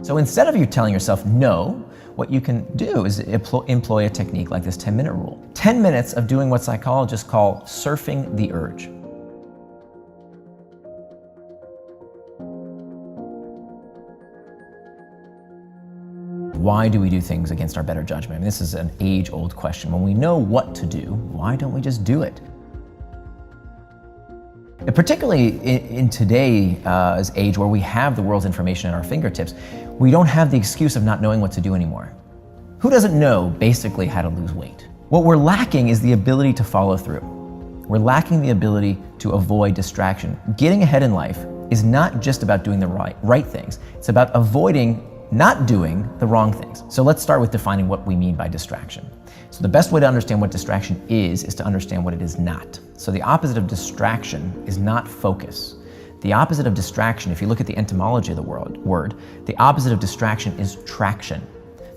So instead of you telling yourself no, what you can do is employ a technique like this 10-minute rule. 10 minutes of doing what psychologists call surfing the urge. Why do we do things against our better judgment? I mean, this is an age-old question. When we know what to do, why don't we just do it? And particularly in today's age where we have the world's information at our fingertips, we don't have the excuse of not knowing what to do anymore. Who doesn't know basically how to lose weight? What we're lacking is the ability to follow through. We're lacking the ability to avoid distraction. Getting ahead in life is not just about doing the right things. It's about avoiding not doing the wrong things. So let's start with defining what we mean by distraction. So the best way to understand what distraction is to understand what it is not. So the opposite of distraction is not focus. The opposite of distraction, if you look at the etymology of the word, the opposite of distraction is traction.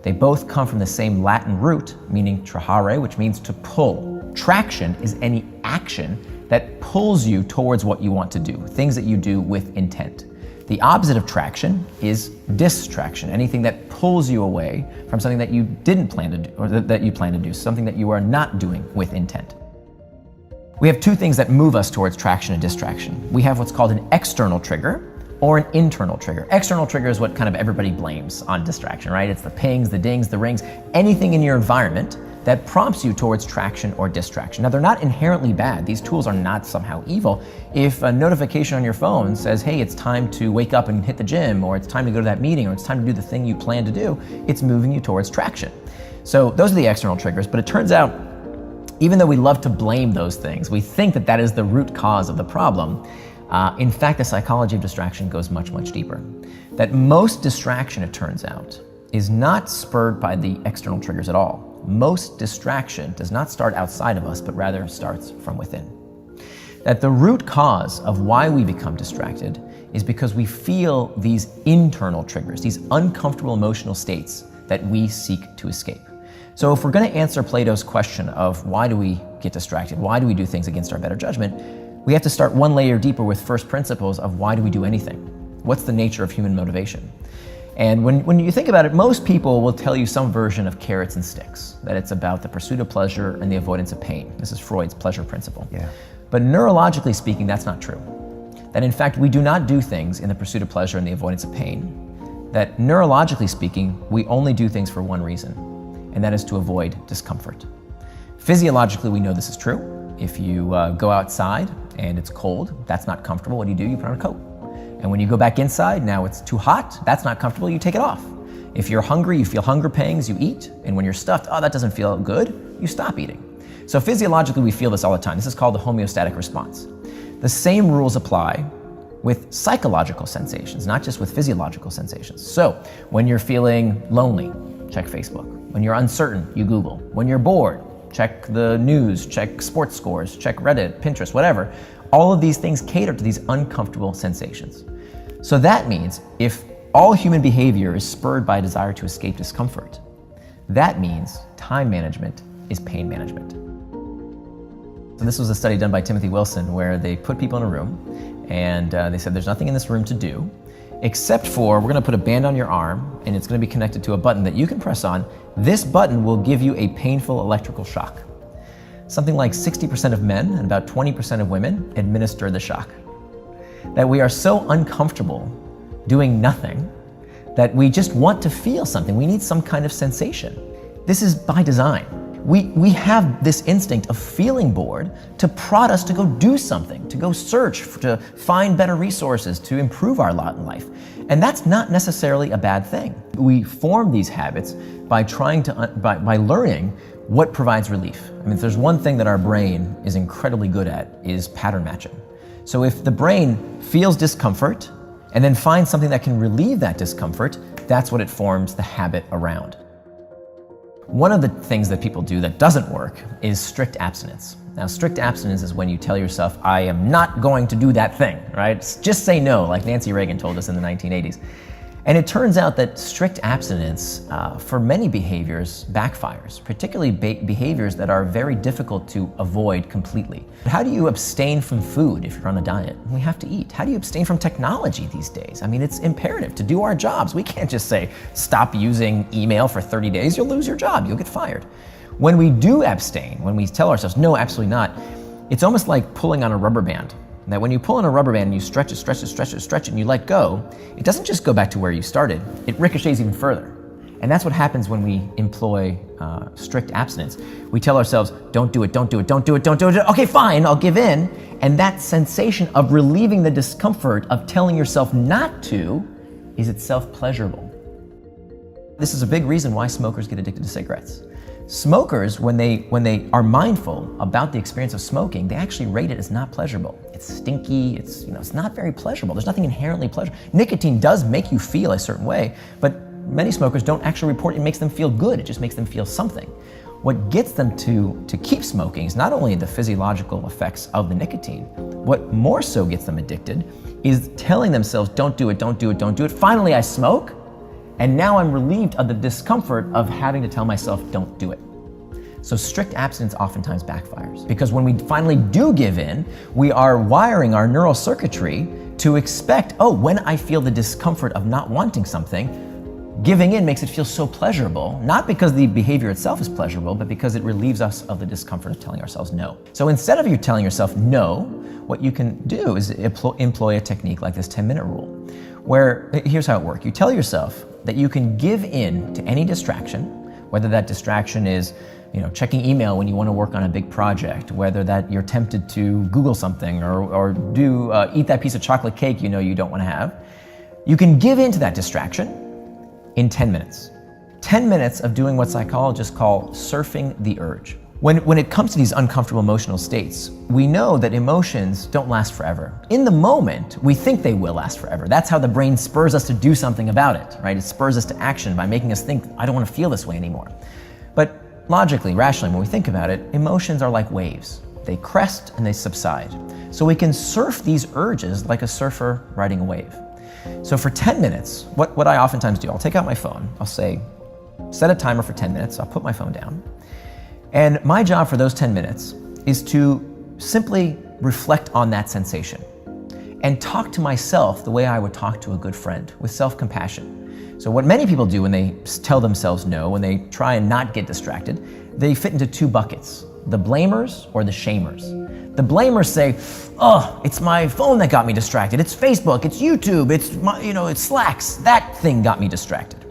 They both come from the same Latin root, meaning trahare, which means to pull. Traction is any action that pulls you towards what you want to do, things that you do with intent. The opposite of traction is distraction, anything that pulls you away from something that you didn't plan to do, or that you plan to do, something that you are not doing with intent. We have two things that move us towards traction and distraction. We have what's called an external trigger or an internal trigger. External trigger is what kind of everybody blames on distraction, right? It's the pings, the dings, the rings, anything in your environment that prompts you towards traction or distraction. Now, they're not inherently bad. These tools are not somehow evil. If a notification on your phone says, hey, it's time to wake up and hit the gym, or it's time to go to that meeting, or it's time to do the thing you plan to do, it's moving you towards traction. So those are the external triggers, but it turns out, even though we love to blame those things, we think that that is the root cause of the problem. In fact, the psychology of distraction goes much, much deeper. That most distraction, it turns out, is not spurred by the external triggers at all. Most distraction does not start outside of us, but rather starts from within. That the root cause of why we become distracted is because we feel these internal triggers, these uncomfortable emotional states that we seek to escape. So if we're going to answer Plato's question of why do we get distracted, why do we do things against our better judgment, we have to start one layer deeper with first principles of why do we do anything? What's the nature of human motivation? And when you think about it, most people will tell you some version of carrots and sticks, that it's about the pursuit of pleasure and the avoidance of pain. This is Freud's pleasure principle. Yeah. But neurologically speaking, that's not true. That in fact, we do not do things in the pursuit of pleasure and the avoidance of pain. That neurologically speaking, we only do things for one reason, and that is to avoid discomfort. Physiologically, we know this is true. If you go outside and it's cold, that's not comfortable, what do? You put on a coat. And when you go back inside, now it's too hot, that's not comfortable, you take it off. If you're hungry, you feel hunger pangs, you eat. And when you're stuffed, oh, that doesn't feel good, you stop eating. So physiologically, we feel this all the time. This is called the homeostatic response. The same rules apply with psychological sensations, not just with physiological sensations. So when you're feeling lonely, check Facebook. When you're uncertain, you Google. When you're bored, check the news, check sports scores, check Reddit, Pinterest, whatever. All of these things cater to these uncomfortable sensations. So that means if all human behavior is spurred by a desire to escape discomfort, that means time management is pain management. So this was a study done by Timothy Wilson where they put people in a room and they said there's nothing in this room to do except for we're going to put a band on your arm and it's going to be connected to a button that you can press on. This button will give you a painful electrical shock. Something like 60% of men and about 20% of women administer the shock. That we are so uncomfortable doing nothing that we just want to feel something. We need some kind of sensation. This is by design. We have this instinct of feeling bored to prod us to go do something, to go search, to find better resources, to improve our lot in life. And that's not necessarily a bad thing. We form these habits by by learning what provides relief. I mean, if there's one thing that our brain is incredibly good at is pattern matching. So if the brain feels discomfort and then finds something that can relieve that discomfort, that's what it forms the habit around. One of the things that people do that doesn't work is strict abstinence. Now, strict abstinence is when you tell yourself, I am not going to do that thing, right? Just say no, like Nancy Reagan told us in the 1980s. And it turns out that strict abstinence for many behaviors backfires, particularly behaviors that are very difficult to avoid completely. How do you abstain from food if you're on a diet? We have to eat. How do you abstain from technology these days? I mean, it's imperative to do our jobs. We can't just say, stop using email for 30 days, you'll lose your job, you'll get fired. When we do abstain, when we tell ourselves, no, absolutely not, it's almost like pulling on a rubber band. That when you pull on a rubber band and you stretch it, and you let go, it doesn't just go back to where you started, it ricochets even further. And that's what happens when we employ strict abstinence. We tell ourselves, don't do it. Okay, fine, I'll give in. And that sensation of relieving the discomfort of telling yourself not to is itself pleasurable. This is a big reason why smokers get addicted to cigarettes. Smokers, when they are mindful about the experience of smoking, they actually rate it as not pleasurable. It's stinky, it's not very pleasurable. There's nothing inherently pleasurable. Nicotine does make you feel a certain way, but many smokers don't actually report it makes them feel good, it just makes them feel something. What gets them to keep smoking is not only the physiological effects of the nicotine, what more so gets them addicted is telling themselves, don't do it. Finally, I smoke. And now I'm relieved of the discomfort of having to tell myself, don't do it. So strict abstinence oftentimes backfires because when we finally do give in, we are wiring our neural circuitry to expect, when I feel the discomfort of not wanting something, giving in makes it feel so pleasurable, not because the behavior itself is pleasurable, but because it relieves us of the discomfort of telling ourselves no. So instead of you telling yourself no, what you can do is employ a technique like this 10-minute rule, where here's how it works. You tell yourself that you can give in to any distraction, whether that distraction is checking email when you want to work on a big project, whether that you're tempted to Google something or eat that piece of chocolate cake you don't want to have. You can give in to that distraction in 10 minutes. 10 minutes of doing what psychologists call surfing the urge. When it comes to these uncomfortable emotional states, we know that emotions don't last forever. In the moment, we think they will last forever. That's how the brain spurs us to do something about it, right? It spurs us to action by making us think, I don't want to feel this way anymore. But logically, rationally, when we think about it, emotions are like waves. They crest and they subside. So we can surf these urges like a surfer riding a wave. So for 10 minutes, what I oftentimes do, I'll take out my phone, I'll say, set a timer for 10 minutes, I'll put my phone down. And my job for those 10 minutes is to simply reflect on that sensation and talk to myself the way I would talk to a good friend, with self-compassion. So what many people do when they tell themselves no, when they try and not get distracted, they fit into two buckets, the blamers or the shamers. The blamers say, it's my phone that got me distracted. It's Facebook, it's YouTube, it's Slacks. That thing got me distracted.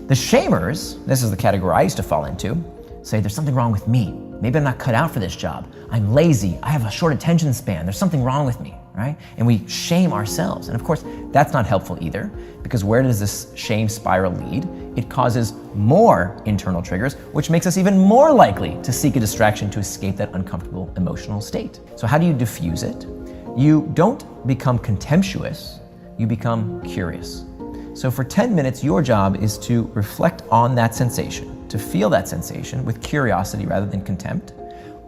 The shamers, this is the category I used to fall into, say there's something wrong with me. Maybe I'm not cut out for this job. I'm lazy. I have a short attention span. There's something wrong with me, right? And we shame ourselves. And of course, that's not helpful either, because where does this shame spiral lead? It causes more internal triggers, which makes us even more likely to seek a distraction to escape that uncomfortable emotional state. So how do you diffuse it? You don't become contemptuous, you become curious. So for 10 minutes, your job is to reflect on that sensation, to feel that sensation with curiosity rather than contempt,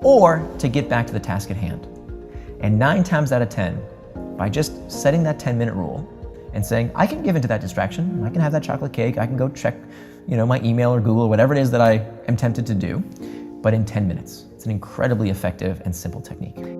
or to get back to the task at hand. And 9 times out of 10, by just setting that 10-minute rule and saying, I can give into that distraction, I can have that chocolate cake, I can go check my email or Google or whatever it is that I am tempted to do, but in 10 minutes. It's an incredibly effective and simple technique.